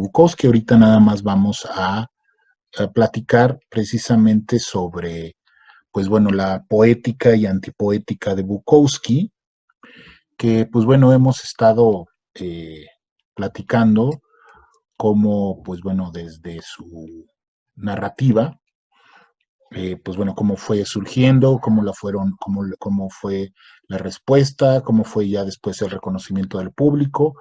Bukowski. Ahorita nada más vamos a platicar precisamente sobre, pues bueno, la poética y antipoética de Bukowski, que pues bueno, hemos estado platicando cómo, pues bueno, desde su narrativa, pues bueno, cómo fue surgiendo, cómo fue la respuesta, cómo fue ya después el reconocimiento del público.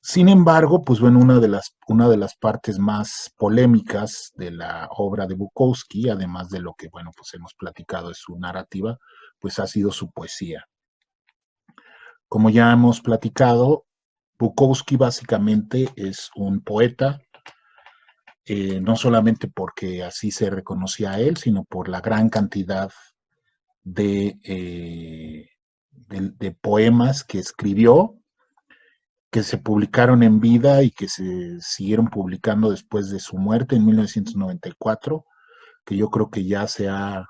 Sin embargo, pues bueno, una de las partes más polémicas de la obra de Bukowski, además de lo que, bueno, pues hemos platicado de su narrativa, pues ha sido su poesía. Como ya hemos platicado, Bukowski básicamente es un poeta, no solamente porque así se reconocía a él, sino por la gran cantidad de poemas que escribió, que se publicaron en vida y que se siguieron publicando después de su muerte en 1994, que yo creo que ya se ha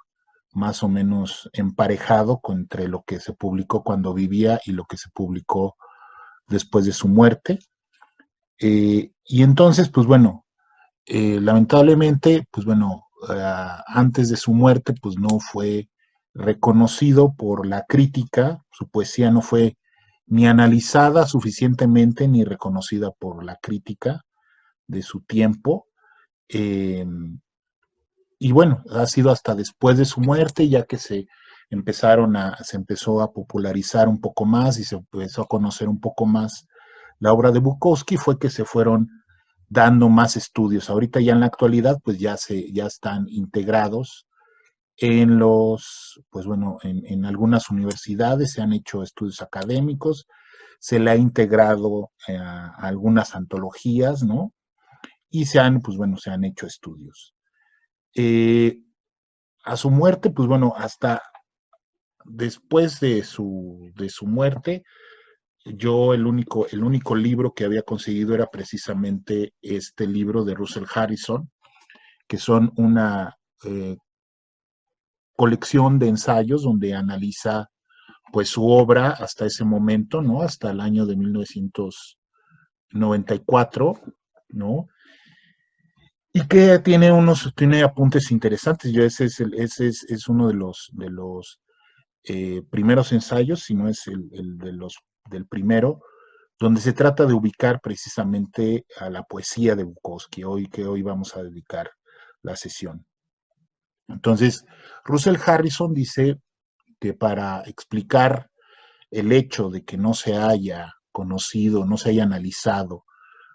más o menos emparejado entre lo que se publicó cuando vivía y lo que se publicó después de su muerte. Y entonces, pues bueno, lamentablemente, pues bueno, antes de su muerte, pues no fue reconocido por la crítica, su poesía no fue ni analizada suficientemente ni reconocida por la crítica de su tiempo. Eh, y bueno, ha sido hasta después de su muerte, ya que se empezó a popularizar un poco más y se empezó a conocer un poco más la obra de Bukowski, fue que se fueron dando más estudios. Ahorita ya en la actualidad, pues ya están integrados en pues bueno, en algunas universidades se han hecho estudios académicos, se le ha integrado a algunas antologías, ¿no? Y pues bueno, se han hecho estudios. A su muerte, pues bueno, hasta después de su muerte, yo el único libro que había conseguido era precisamente este libro de Russell Harrison, que son una colección de ensayos donde analiza pues su obra hasta ese momento, ¿no? Hasta el año de 1994, ¿no? Y que tiene apuntes interesantes. Yo es uno de los primeros ensayos, si no es del primero, donde se trata de ubicar precisamente a la poesía de Bukowski, que hoy vamos a dedicar la sesión. Entonces, Russell Harrison dice que para explicar el hecho de que no se haya conocido, no se haya analizado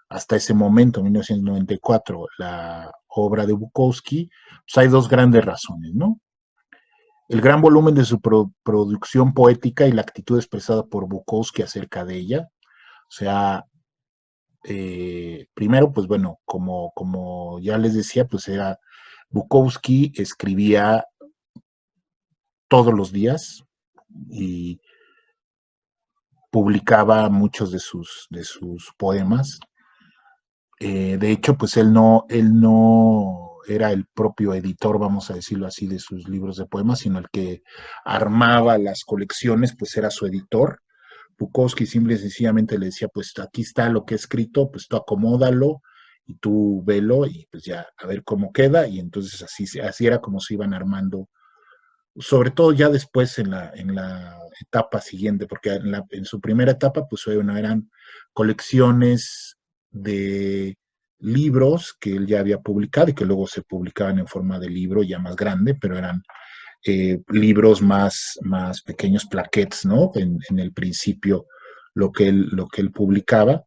hasta ese momento, 1994, la obra de Bukowski, pues hay dos grandes razones, ¿no? El gran volumen de su producción poética y la actitud expresada por Bukowski acerca de ella. O sea, primero, pues bueno, como ya les decía, pues Bukowski escribía todos los días y publicaba muchos de sus poemas. De hecho, pues él no era el propio editor, vamos a decirlo así, de sus libros de poemas, sino el que armaba las colecciones, pues era su editor. Bukowski simple y sencillamente le decía, pues aquí está lo que he escrito, pues tú acomódalo y tú velo y pues ya a ver cómo queda. Y entonces así era como se iban armando, sobre todo ya después en la etapa siguiente, porque en su primera etapa pues bueno, eran colecciones de libros que él ya había publicado y que luego se publicaban en forma de libro ya más grande, pero eran libros más pequeños, plaquettes, ¿no? En el principio lo que él publicaba.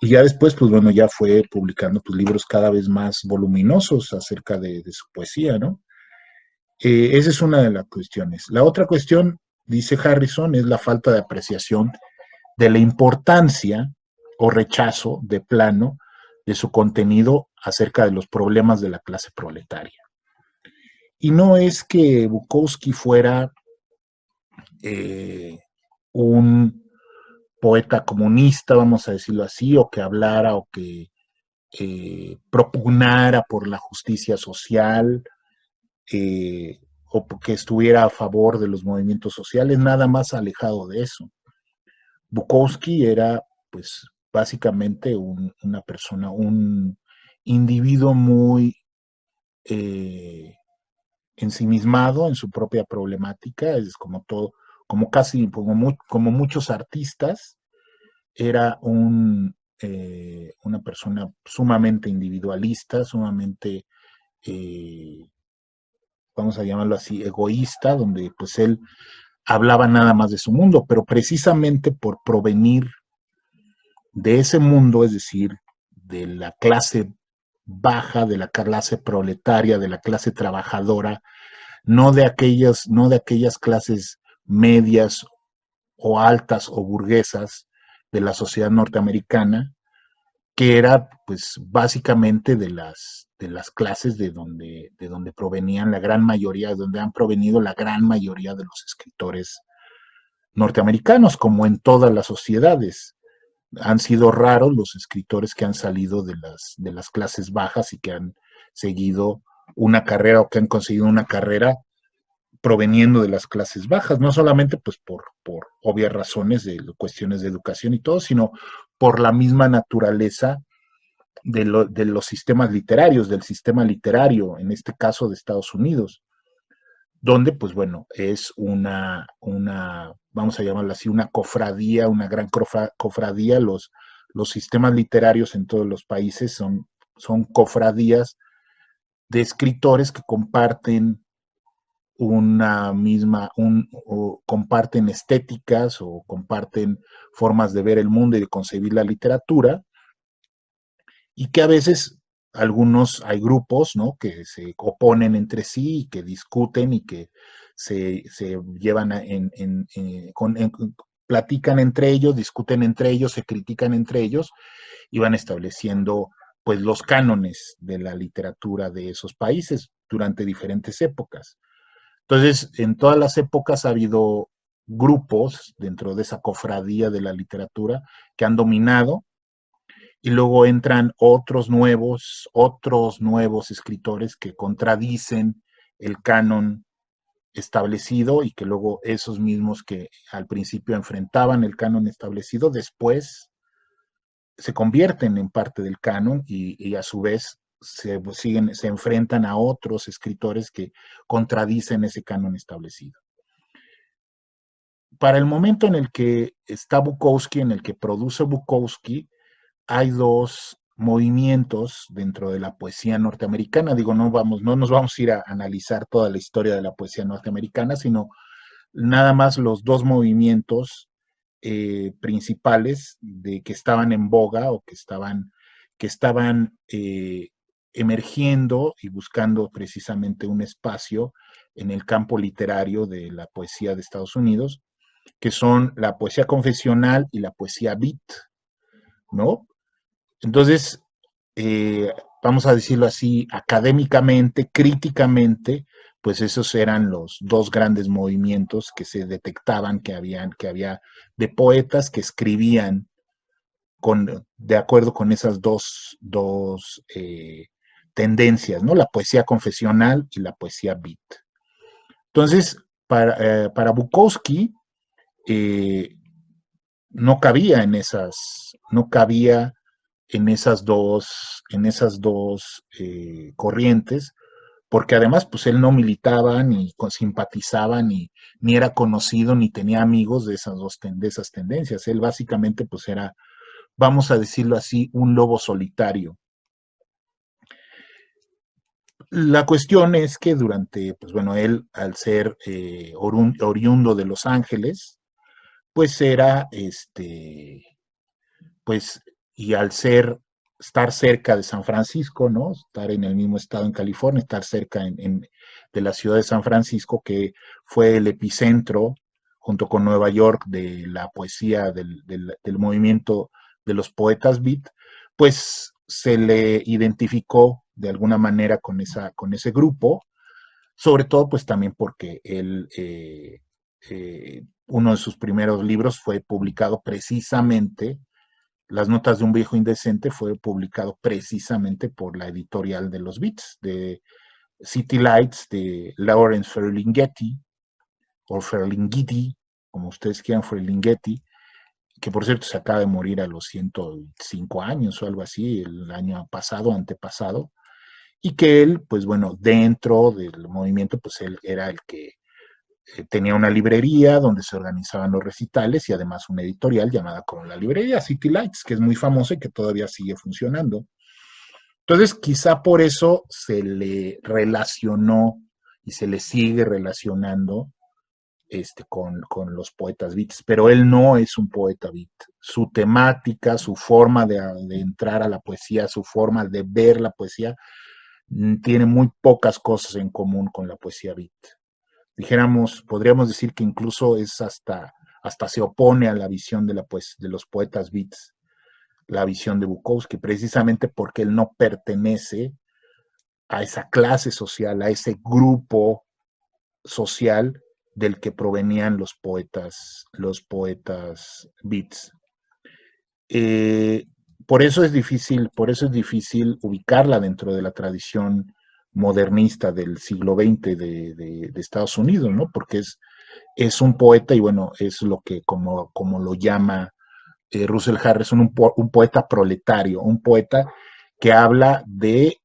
Y ya después, pues bueno, ya fue publicando pues, libros cada vez más voluminosos acerca de su poesía, ¿no? Esa es una de las cuestiones. La otra cuestión, dice Harrison, es la falta de apreciación de la importancia o rechazo de plano de su contenido acerca de los problemas de la clase proletaria. Y no es que Bukowski fuera un poeta comunista, vamos a decirlo así, o que hablara o que propugnara por la justicia social, o que estuviera a favor de los movimientos sociales, nada más alejado de eso. Bukowski era, pues, básicamente una persona, un individuo muy ensimismado en su propia problemática, es como todo, como casi, como muchos artistas, era una persona sumamente individualista, sumamente, vamos a llamarlo así, egoísta, donde pues él hablaba nada más de su mundo, pero precisamente por provenir de ese mundo, es decir, de la clase baja, de la clase proletaria, de la clase trabajadora, no de aquellas clases medias o altas o burguesas de la sociedad norteamericana, que era pues básicamente de las clases de donde provenían la gran mayoría, de donde han provenido la gran mayoría de los escritores norteamericanos, como en todas las sociedades. Han sido raros los escritores que han salido de las clases bajas y que han seguido una carrera o que han conseguido una carrera proveniendo de las clases bajas, no solamente pues por obvias razones de cuestiones de educación y todo, sino por la misma naturaleza de los sistemas literarios, del sistema literario, en este caso de Estados Unidos, donde pues bueno, es vamos a llamarlo así, una cofradía, una gran cofradía, los sistemas literarios en todos los países son cofradías de escritores que comparten o comparten estéticas o comparten formas de ver el mundo y de concebir la literatura, y que a veces hay grupos, ¿no?, que se oponen entre sí y que discuten y que se llevan platican entre ellos, discuten entre ellos, se critican entre ellos y van estableciendo pues los cánones de la literatura de esos países durante diferentes épocas. Entonces, en todas las épocas ha habido grupos dentro de esa cofradía de la literatura que han dominado, y luego entran otros nuevos escritores que contradicen el canon establecido, y que luego esos mismos que al principio enfrentaban el canon establecido, después se convierten en parte del canon y a su vez se enfrentan a otros escritores que contradicen ese canon establecido. Para el momento en el que está Bukowski, en el que produce Bukowski, hay dos movimientos dentro de la poesía norteamericana. Digo, no nos vamos a ir a analizar toda la historia de la poesía norteamericana, sino nada más los dos movimientos principales que estaban en boga o que estaban emergiendo y buscando precisamente un espacio en el campo literario de la poesía de Estados Unidos, que son la poesía confesional y la poesía beat, ¿no? Entonces, vamos a decirlo así, académicamente, críticamente, pues esos eran los dos grandes movimientos que se detectaban que había de poetas que escribían de acuerdo con esas dos tendencias, ¿no? La poesía confesional y la poesía beat. Entonces, para Bukowski, eh, no cabía en esas dos corrientes, porque además pues él no militaba, ni simpatizaba, ni era conocido, ni tenía amigos de esas tendencias. Él básicamente pues era, vamos a decirlo así, un lobo solitario. La cuestión es que pues bueno, él al ser oriundo de Los Ángeles, pues era pues, y al estar cerca de San Francisco, ¿no? Estar en el mismo estado en California, estar cerca de la ciudad de San Francisco, que fue el epicentro, junto con Nueva York, de la poesía del movimiento de los poetas beat, pues se le identificó de alguna manera con ese grupo, sobre todo pues también porque uno de sus primeros libros fue publicado precisamente, Las notas de un viejo indecente, fue publicado precisamente por la editorial de los Beats, de City Lights, de Lawrence Ferlinghetti, o Ferlinghetti, como ustedes quieran, Ferlinghetti, que por cierto se acaba de morir a los 105 años o algo así, el año pasado, antepasado, y que él, pues bueno, dentro del movimiento, pues él era el que tenía una librería donde se organizaban los recitales y además una editorial llamada como la librería City Lights, que es muy famosa y que todavía sigue funcionando. Entonces, quizá por eso se le relacionó y se le sigue relacionando con los poetas beats, pero él no es un poeta beat. Su temática, su forma de entrar a la poesía, su forma de ver la poesía, tiene muy pocas cosas en común con la poesía beat. Dijéramos, podríamos decir que incluso es hasta se opone a la visión de los poetas beats, la visión de Bukowski, precisamente porque él no pertenece a esa clase social, a ese grupo social del que provenían los poetas beats. Eh, por eso es difícil ubicarla dentro de la tradición modernista del siglo XX de Estados Unidos, ¿no? Porque es un poeta y bueno, es lo que como lo llama Russell Harris, un poeta proletario, un poeta que habla de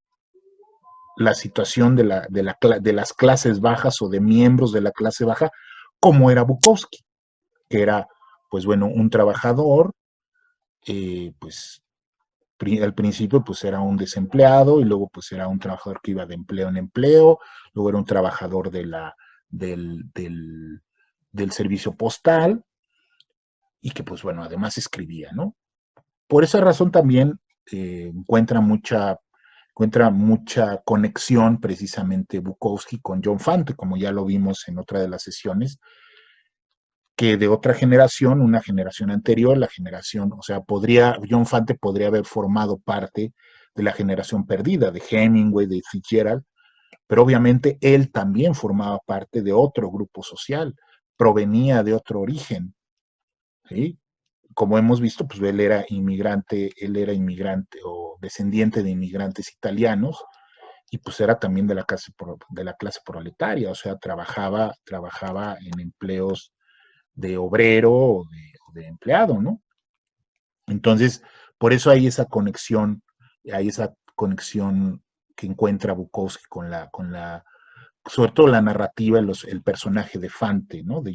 la situación de las clases bajas o de miembros de la clase baja, como era Bukowski, que era, pues bueno, un trabajador, pues al principio pues era un desempleado y luego pues era un trabajador que iba de empleo en empleo, luego era un trabajador del servicio postal y que pues bueno, además escribía, ¿no? Por esa razón también encuentra mucha conexión precisamente Bukowski con John Fante, como ya lo vimos en otra de las sesiones, que de otra generación, una generación anterior, la generación, o sea, John Fante podría haber formado parte de la generación perdida, de Hemingway, de Fitzgerald, pero obviamente él también formaba parte de otro grupo social, provenía de otro origen, ¿sí? Como hemos visto, pues él era inmigrante o descendiente de inmigrantes italianos, y pues era también de la clase proletaria, o sea, trabajaba en empleos de obrero o de empleado, ¿no? Entonces, por eso hay esa conexión que encuentra Bukowski sobre todo la narrativa, el personaje de Fante, ¿no? De